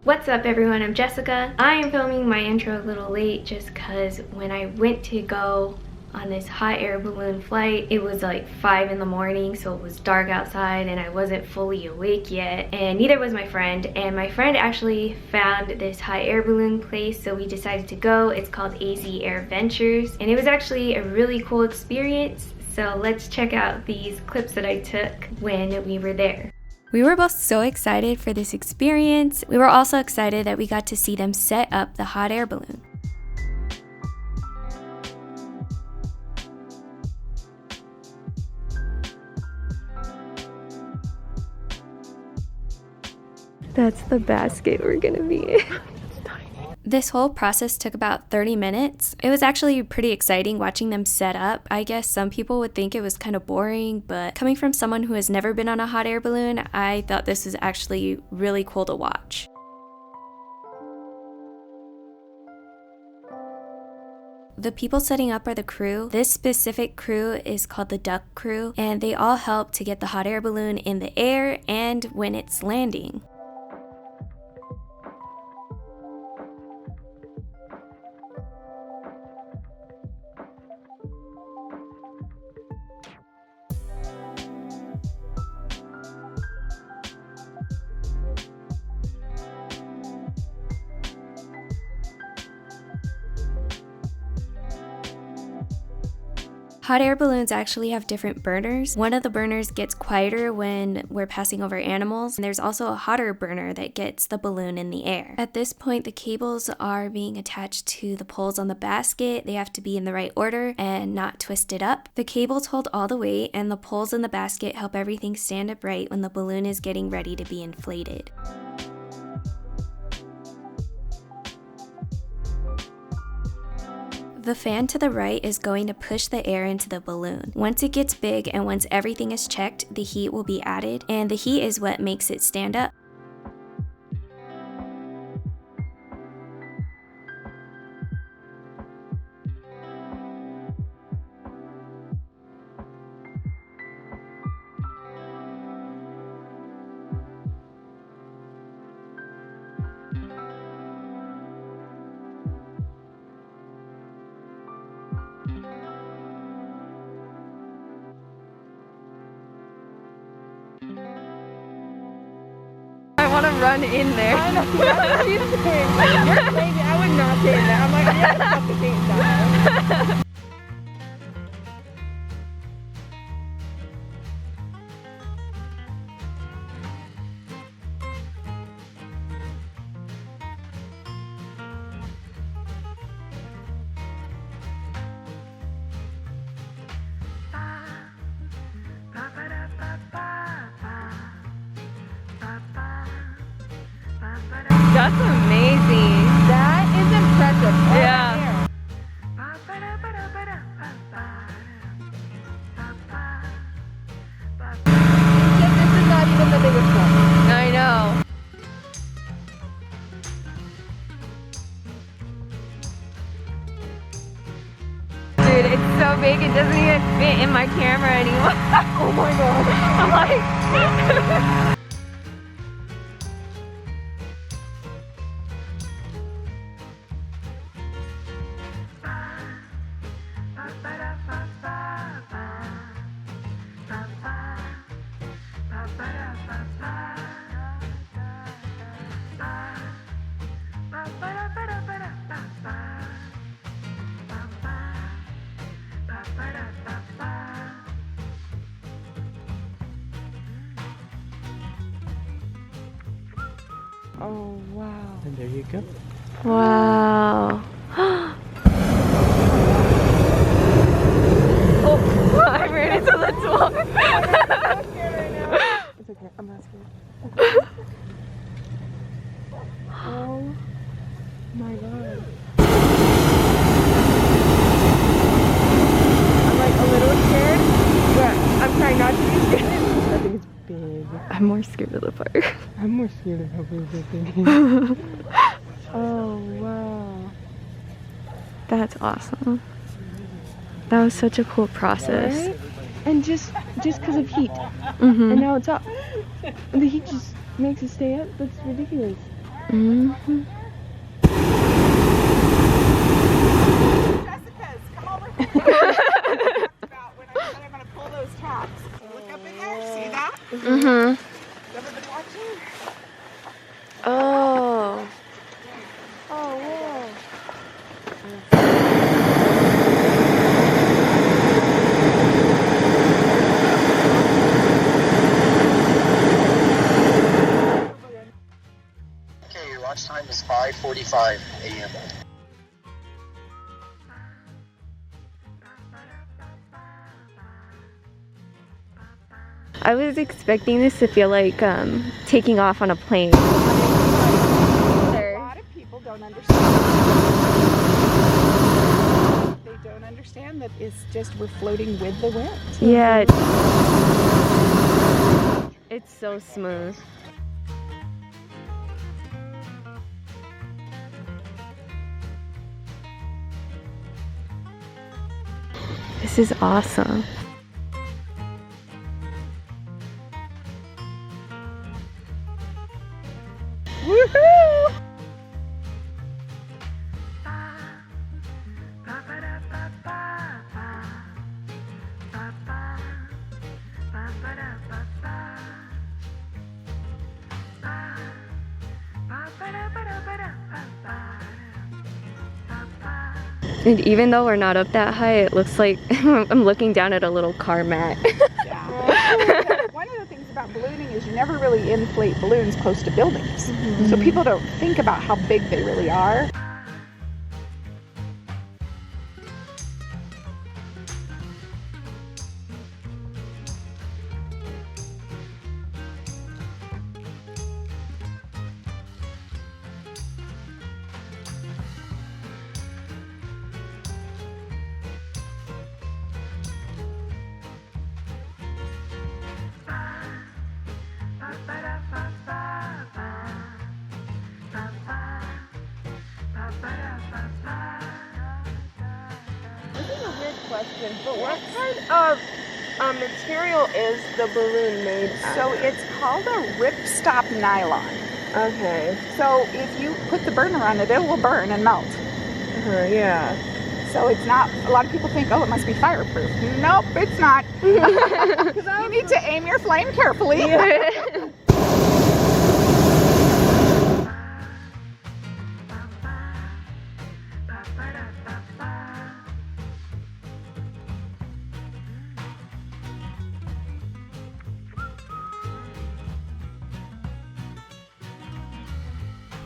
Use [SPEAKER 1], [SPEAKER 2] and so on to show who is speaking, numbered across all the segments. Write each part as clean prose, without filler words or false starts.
[SPEAKER 1] What's up everyone, I'm Jessica. I am filming my intro a little late just because when I went to go on this hot air balloon flight, it was like 5 in the morning, so it was dark outside and I wasn't fully awake yet, and neither was my friend. And my friend actually found this hot air balloon place, so we decided to go. It's called AZ Air Ventures, and it was actually a really cool experience. So let's check out these clips that I took when we were there. We were both so excited for this experience. We were also excited that we got to see them set up the hot air balloon. That's the basket we're gonna be in. This whole process took about 30 minutes. It was actually pretty exciting watching them set up. I guess some people would think it was kind of boring, but coming from someone who has never been on a hot air balloon, I thought this was actually really cool to watch. The people setting up are the crew. This specific crew is called the duck crew, and they all help to get the hot air balloon in the air and when it's landing. Hot air balloons actually have different burners. One of the burners gets quieter when we're passing over animals, and there's also a hotter burner that gets the balloon in the air. At this point, the cables are being attached to the poles on the basket. They have to be in the right order and not twisted up. The cables hold all the weight, and the poles in the basket help everything stand upright when the balloon is getting ready to be inflated. The fan to the right is going to push the air into the balloon. Once it gets big and once everything is checked, the heat will be added, and the heat is what makes it stand up.
[SPEAKER 2] I want to run in there.
[SPEAKER 3] I know, that's what you're saying. You're crazy. I would not say that. I'm like, I gotta fucking think that.
[SPEAKER 2] That's amazing.
[SPEAKER 3] That is impressive.
[SPEAKER 2] Yeah.
[SPEAKER 3] This is not even the biggest one.
[SPEAKER 2] I know. Dude, it's so big it doesn't even fit in my camera anymore.
[SPEAKER 3] Oh my god.
[SPEAKER 2] I'm like...
[SPEAKER 3] Oh wow.
[SPEAKER 4] And there you go.
[SPEAKER 2] Wow. Oh, I ran into the door.
[SPEAKER 3] I'm scared right now. It's okay. I'm not scared. Oh my god. I'm like a little scared, but I'm trying not to be scared. I think it's big.
[SPEAKER 2] I'm more scared of the fire.
[SPEAKER 3] I'm more scared of how big this thing is. Oh wow.
[SPEAKER 2] That's awesome. That was such a cool process.
[SPEAKER 3] Right? And just because of heat.
[SPEAKER 2] Mm-hmm.
[SPEAKER 3] And now it's up. And the heat just makes it stay up. That's ridiculous.
[SPEAKER 2] Mm-hmm.
[SPEAKER 3] Jessica's, come over here. About when I said I'm going to pull those tabs. Look up in there, see that?
[SPEAKER 2] Mm-hmm.
[SPEAKER 3] You ever been watching?
[SPEAKER 2] Oh.
[SPEAKER 3] Oh, whoa.
[SPEAKER 4] Okay, your watch time is 5:45 a.m.
[SPEAKER 2] I was expecting this to feel like taking off on a plane.
[SPEAKER 3] A lot of people don't understand. They don't understand that it's just we're floating with the wind.
[SPEAKER 2] Yeah. It's so smooth. This is awesome.
[SPEAKER 3] Woohoo!
[SPEAKER 2] And even though we're not up that high, it looks like I'm looking down at a little car mat.
[SPEAKER 3] Yeah. One of the things about ballooning is you never really inflate balloons close to buildings. So people don't think about how big they really are.
[SPEAKER 5] This is a weird question, but what kind of material is the balloon made out
[SPEAKER 3] So
[SPEAKER 5] of?
[SPEAKER 3] it's called a ripstop nylon.
[SPEAKER 5] Okay.
[SPEAKER 3] So if you put the burner on it, it will burn and melt.
[SPEAKER 5] Yeah.
[SPEAKER 3] So it's not, a lot of people think, oh, it must be fireproof. Nope, it's not. You need to aim your flame carefully.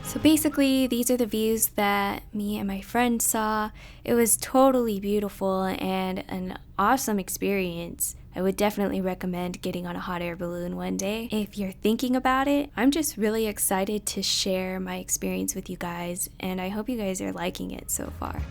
[SPEAKER 1] So basically, these are the views that me and my friend saw. It was totally beautiful and an awesome experience. I would definitely recommend getting on a hot air balloon one day. If you're thinking about it, I'm just really excited to share my experience with you guys, and I hope you guys are liking it so far.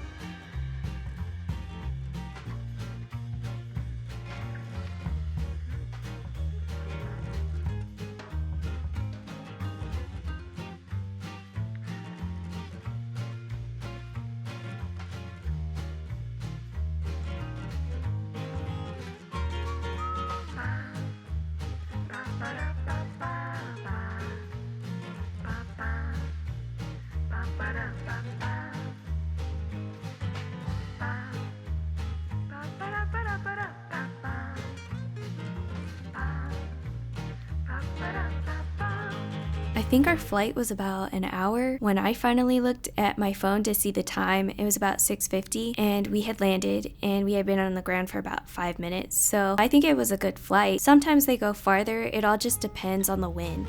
[SPEAKER 1] I think our flight was about an hour. When I finally looked at my phone to see the time, it was about 6:50 and we had landed and we had been on the ground for about 5 minutes. So I think it was a good flight. Sometimes they go farther. It all just depends on the wind.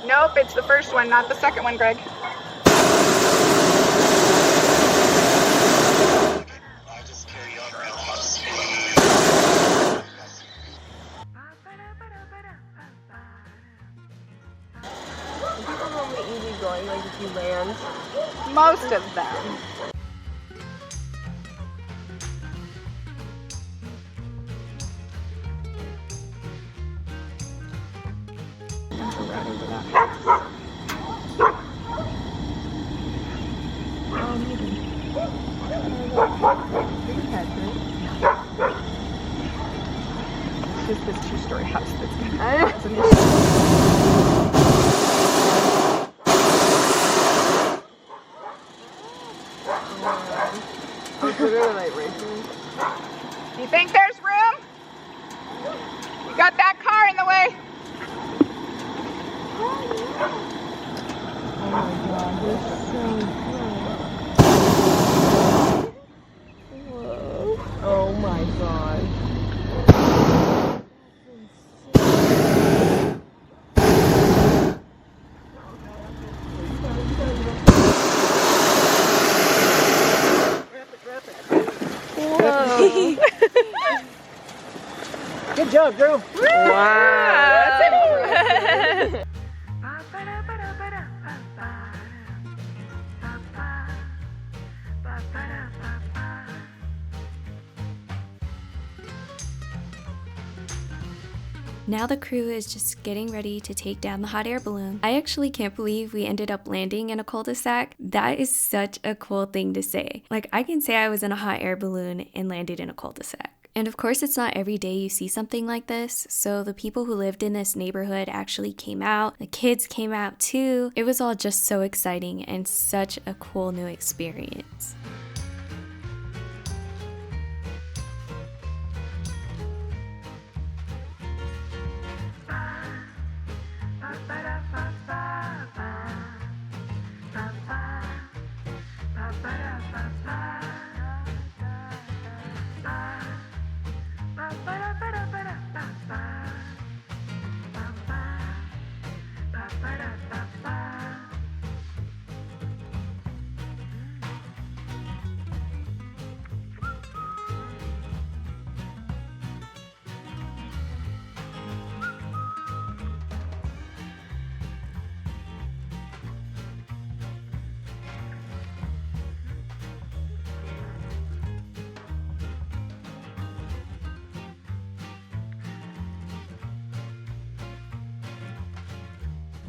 [SPEAKER 3] Nope, it's the first one, not the second one, Greg.
[SPEAKER 4] I just carry on around hot speed.
[SPEAKER 5] People normally easy going, like if you land.
[SPEAKER 3] Most of them. over that. It's just this two-story house that's going to cause an issue.
[SPEAKER 5] It's literally like racing.
[SPEAKER 3] Do you think there's room? You got that car in the way.
[SPEAKER 5] Oh my god, this is so good. Whoa. Oh my god.
[SPEAKER 3] Good job, girl.
[SPEAKER 5] Wow. That's impressive.
[SPEAKER 1] Now the crew is just getting ready to take down the hot air balloon. I actually can't believe we ended up landing in a cul-de-sac. That is such a cool thing to say. Like, I can say I was in a hot air balloon and landed in a cul-de-sac. And of course, it's not every day you see something like this, so the people who lived in this neighborhood actually came out. The kids came out too. It was all just so exciting and such a cool new experience.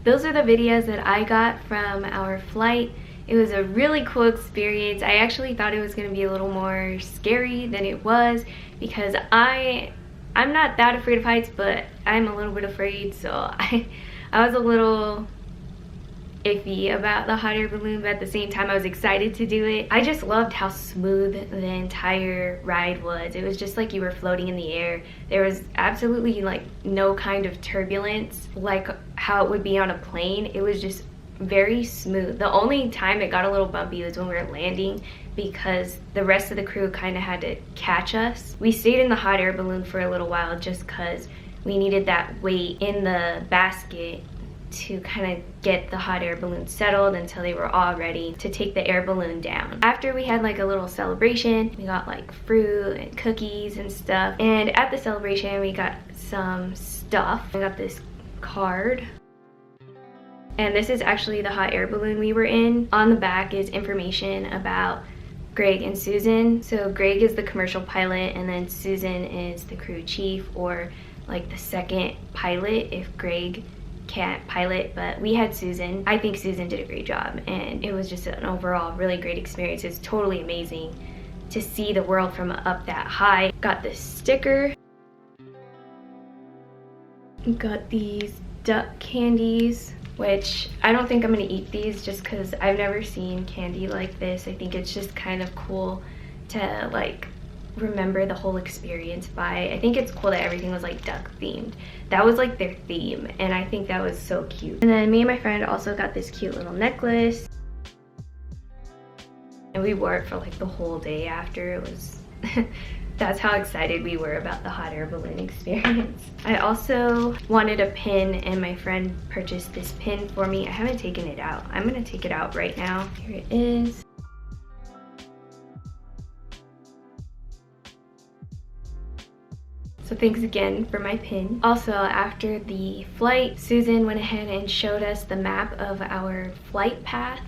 [SPEAKER 1] Those are the videos that I got from our flight. It was a really cool experience. I actually thought it was going to be a little more scary than it was because I'm not that afraid of heights, but I'm a little bit afraid, so I was a little iffy about the hot air balloon, but at the same time I was excited to do it. I just loved how smooth the entire ride was. It was just like you were floating in the air. There was absolutely like no kind of turbulence like how it would be on a plane. It was just very smooth. The only time it got a little bumpy was when we were landing because the rest of the crew kind of had to catch us. We stayed in the hot air balloon for a little while just because we needed that weight in the basket to kind of get the hot air balloon settled until they were all ready to take the air balloon down. After we had like a little celebration, we got like fruit and cookies and stuff. And at the celebration, we got some stuff. I got this card. And this is actually the hot air balloon we were in. On the back is information about Greg and Susan. So Greg is the commercial pilot and then Susan is the crew chief, or like the second pilot if Greg can't pilot, but we had Susan. I think Susan did a great job and it was just an overall really great experience. It's totally amazing to see the world from up that high. Got this sticker. Got these duck candies, which I don't think I'm gonna eat these just because I've never seen candy like this. I think it's just kind of cool to like remember the whole experience by. I think it's cool that everything was like duck themed. That was like their theme and I think that was so cute. And then me and my friend also got this cute little necklace and we wore it for like the whole day after. It was that's how excited we were about the hot air balloon experience. I also wanted a pin and my friend purchased this pin for me. I haven't taken it out. I'm gonna take it out right now. Here it is. So thanks again for my pin. Also, after the flight, Susan went ahead and showed us the map of our flight path.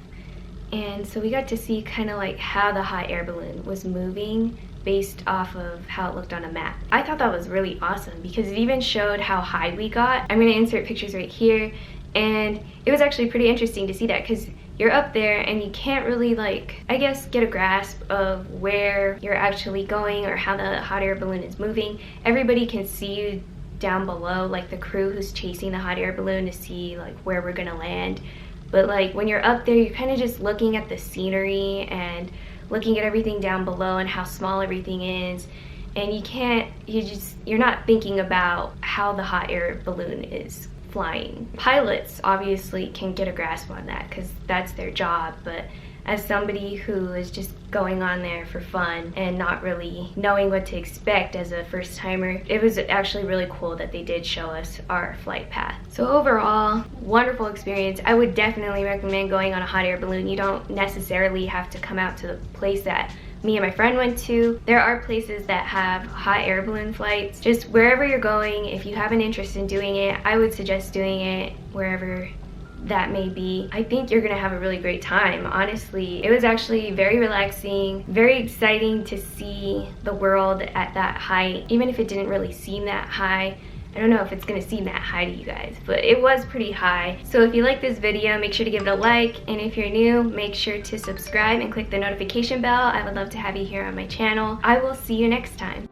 [SPEAKER 1] And so we got to see kind of like how the hot air balloon was moving based off of how it looked on a map. I thought that was really awesome because it even showed how high we got. I'm gonna insert pictures right here. And it was actually pretty interesting to see that, because you're up there and you can't really, like, I guess, get a grasp of where you're actually going or how the hot air balloon is moving. Everybody can see you down below, like the crew who's chasing the hot air balloon, to see like where we're gonna land. But like when you're up there, you're kind of just looking at the scenery and looking at everything down below and how small everything is. And you're not thinking about how the hot air balloon is flying. Pilots obviously can get a grasp on that because that's their job, but as somebody who is just going on there for fun and not really knowing what to expect as a first timer, it was actually really cool that they did show us our flight path. So overall, wonderful experience. I would definitely recommend going on a hot air balloon. You don't necessarily have to come out to the place that me and my friend went to. There are places that have hot air balloon flights. Just wherever you're going, if you have an interest in doing it, I would suggest doing it wherever that may be. I think you're gonna have a really great time, honestly. It was actually very relaxing, very exciting to see the world at that height, even if it didn't really seem that high. I don't know if it's gonna seem that high to you guys, but it was pretty high. So if you like this video, make sure to give it a like, and if you're new, make sure to subscribe and click the notification bell. I would love to have you here on my channel. I will see you next time.